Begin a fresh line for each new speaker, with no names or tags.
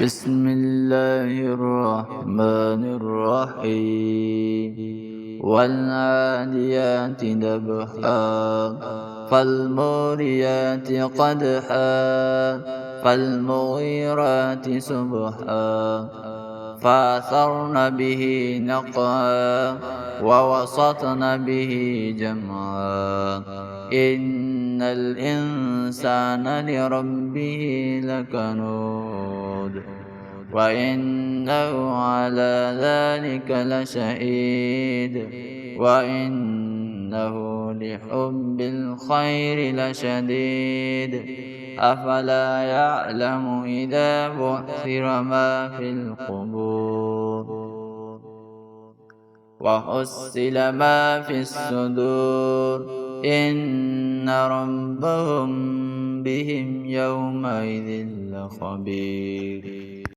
بسم الله الرحمن الرحيم والعاديات ضبحا فالموريات قدحا فالمغيرات صبحا فأثرن به نقعا ووسطن به جمعا إن الإنسان لربه لكنود وإنه على ذلك لشهيد وإنه لحب الخير لشديد أفلا يعلم إذا بعثر ما في القبور وحصل ما في الصدور إن ربهم بهم يومئذ لخبير